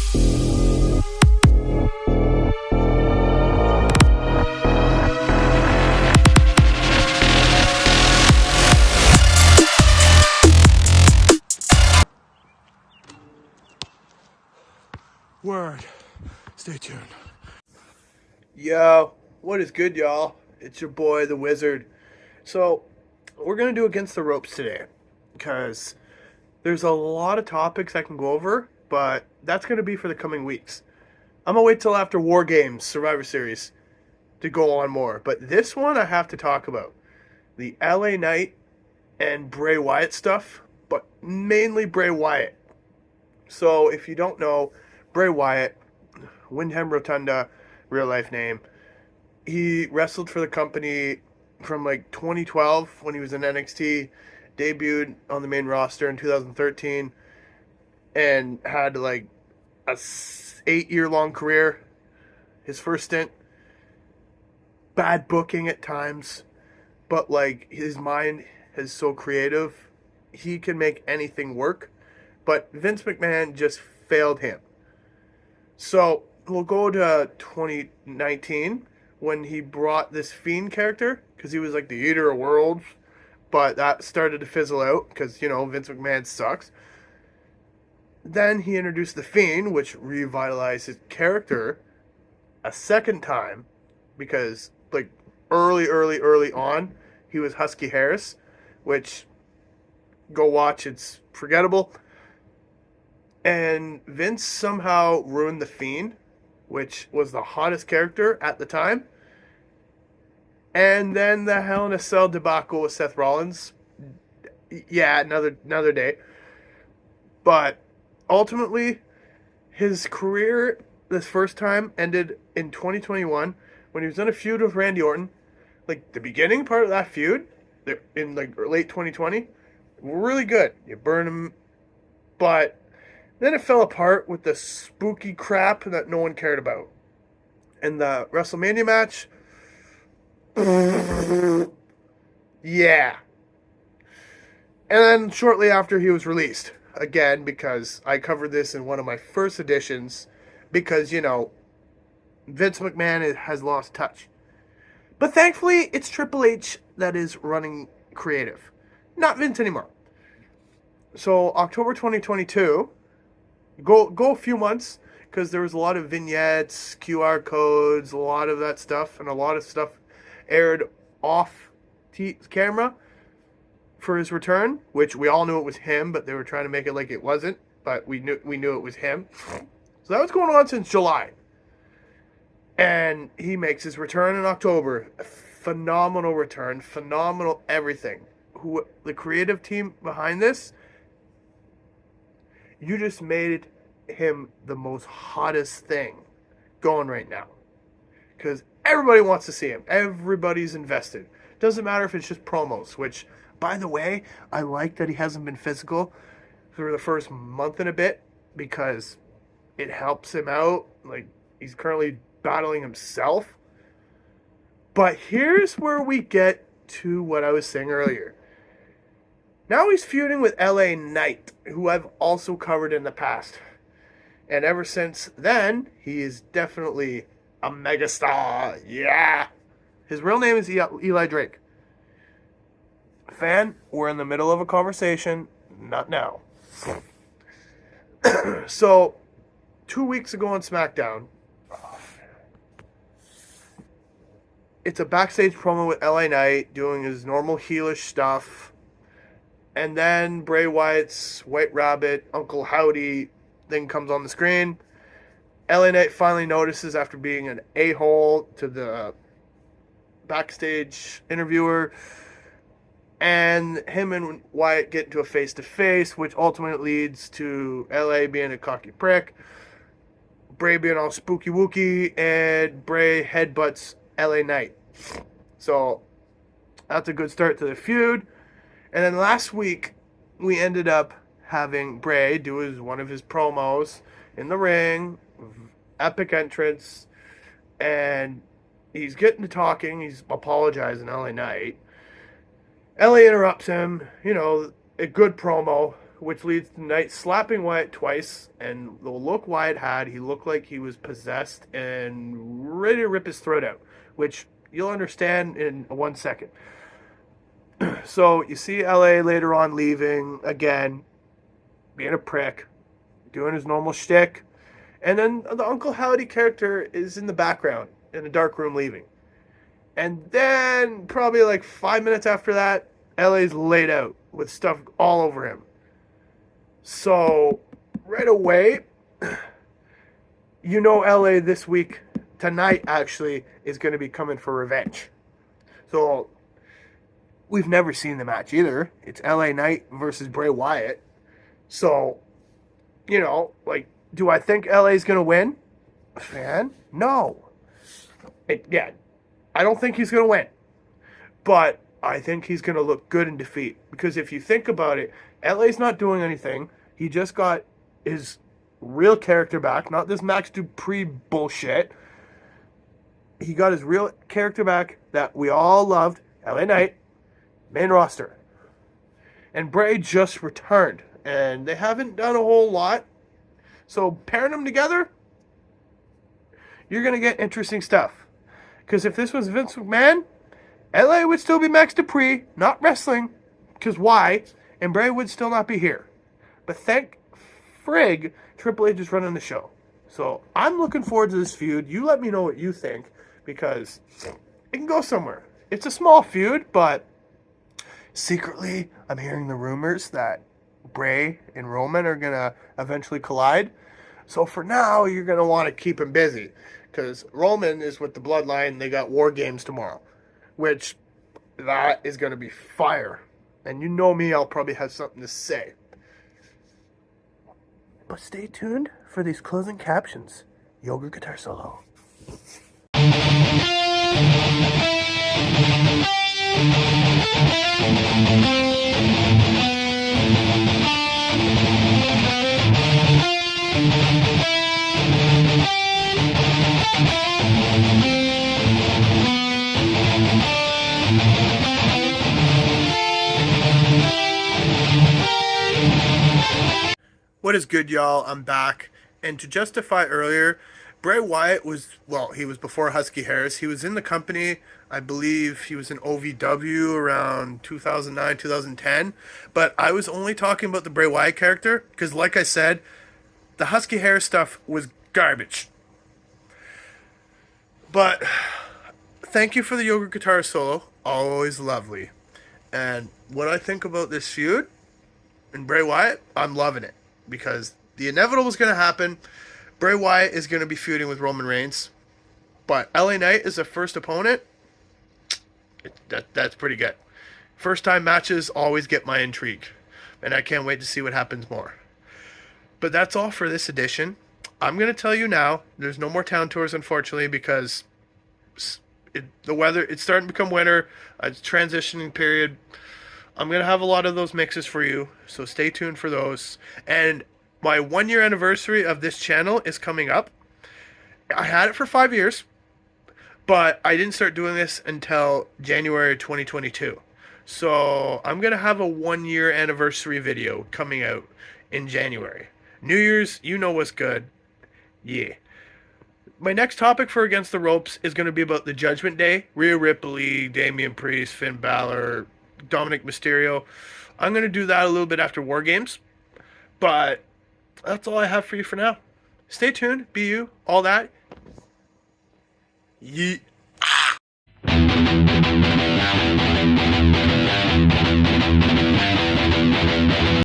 Word. Stay tuned. Yo, what is good, y'all? It's your boy, the Wizard. So, we're going to do Against the Ropes today because there's a lot of topics I can go over, but that's going to be for the coming weeks. I'm going to wait till after War Games, Survivor Series, to go on more. But this one I have to talk about. The LA Knight and Bray Wyatt stuff, but mainly Bray Wyatt. So, if you don't know, Bray Wyatt, Windham Rotunda, real life name. He wrestled for the company from like 2012 when he was in NXT, debuted on the main roster in 2013, and had like a 8-year long career. His first stint, bad booking at times, but like his mind is so creative, he can make anything work. But Vince McMahon just failed him. So we'll go to 2019 when he brought this Fiend character because he was like the Eater of Worlds, but that started to fizzle out because, you know, Vince McMahon sucks. Then he introduced the Fiend, which revitalized his character a second time because, like, early on, he was Husky Harris, which, go watch, it's forgettable. And Vince somehow ruined the Fiend, which was the hottest character at the time. And then the Hell in a Cell debacle with Seth Rollins. Yeah, another day. But ultimately, his career this first time ended in 2021 when he was in a feud with Randy Orton. Like, the beginning part of that feud, in like late 2020, really good. You burn him, but then it fell apart with the spooky crap that no one cared about. And the WrestleMania match, yeah. And then shortly after he was released, again, because I covered this in one of my first editions, because, you know, Vince McMahon has lost touch. But thankfully, it's Triple H that is running creative, not Vince anymore. So October 2022, go a few months, because there was a lot of vignettes, QR codes, a lot of that stuff, and a lot of stuff aired off camera for his return, which we all knew it was him, but they were trying to make it like it wasn't, but we knew it was him. So that was going on since July. And he makes his return in October. A phenomenal return, phenomenal everything. The creative team behind this, you just made him the most hottest thing going right now. Because everybody wants to see him. Everybody's invested. Doesn't matter if it's just promos, which, by the way, I like that he hasn't been physical for the first month and a bit because it helps him out. Like, he's currently battling himself. But here's where we get to what I was saying earlier. Now he's feuding with LA Knight, who I've also covered in the past. And ever since then, he is definitely a megastar. Yeah. His real name is Eli Drake. Fan, we're in the middle of a conversation. Not now. So, 2 weeks ago on SmackDown, it's a backstage promo with LA Knight doing his normal heelish stuff. And then Bray Wyatt's White Rabbit, Uncle Howdy thing comes on the screen. LA Knight finally notices after being an a-hole to the backstage interviewer. And him and Wyatt get into a face-to-face, which ultimately leads to LA being a cocky prick, Bray being all spooky-wooky, and Bray headbutts LA Knight. So that's a good start to the feud. And then last week, we ended up having Bray do one of his promos in the ring, epic entrance, and he's getting to talking, he's apologizing LA Knight. LA interrupts him, you know, a good promo, which leads to Knight slapping Wyatt twice. And the look Wyatt had, he looked like he was possessed and ready to rip his throat out, which you'll understand in 1 second. So you see LA later on leaving again, being a prick, doing his normal shtick. And then the Uncle Howdy character is in the background in a dark room leaving. And then probably like 5 minutes after that, LA's laid out with stuff all over him. So right away, you know LA this week, tonight actually, is going to be coming for revenge. So we've never seen the match either. It's LA Knight versus Bray Wyatt. So, you know, like, do I think LA's going to win? Man, no. I don't think he's going to win. But I think he's going to look good in defeat. Because if you think about it, LA's not doing anything. He just got his real character back. Not this Max Dupree bullshit. He got his real character back that we all loved. LA Knight, main roster. And Bray just returned. And they haven't done a whole lot. So pairing them together, you're going to get interesting stuff. Because if this was Vince McMahon, LA would still be Max Dupree, not wrestling. Because why? And Bray would still not be here. But thank frig, Triple H is running the show. So I'm looking forward to this feud. You let me know what you think. Because it can go somewhere. It's a small feud, but secretly I'm hearing the rumors that Bray and Roman are going to eventually collide. So for now, you're going to want to keep him busy. Because Roman is with the Bloodline. They got War Games tomorrow. Which, that is going to be fire. And you know me, I'll probably have something to say. But stay tuned for these closing captions. Yoga guitar solo. What is good, y'all? I'm back. And to justify earlier, Bray Wyatt was, well, he was before Husky Harris. He was in the company, I believe he was in OVW around 2009, 2010. But I was only talking about the Bray Wyatt character because, like I said, the Husky Harris stuff was garbage. But thank you for the yoga guitar solo. Always lovely. And what I think about this feud and Bray Wyatt, I'm loving it. Because the inevitable is going to happen. Bray Wyatt is going to be feuding with Roman Reigns. But LA Knight is the first opponent. That's pretty good. First time matches always get my intrigue. And I can't wait to see what happens more. But that's all for this edition. I'm going to tell you now, there's no more town tours, unfortunately, because the weather, it's starting to become winter. It's transitioning period. I'm going to have a lot of those mixes for you, so stay tuned for those. And my 1 year anniversary of this channel is coming up. I had it for 5 years, but I didn't start doing this until January 2022. So I'm going to have a 1 year anniversary video coming out in January. New Year's, you know what's good. Yeah. My next topic for Against the Ropes is going to be about the Judgment Day. Rhea Ripley, Damian Priest, Finn Balor, Dominic Mysterio. I'm going to do that a little bit after War Games. But that's all I have for you for now. Stay tuned. Be you. All that. Yeet.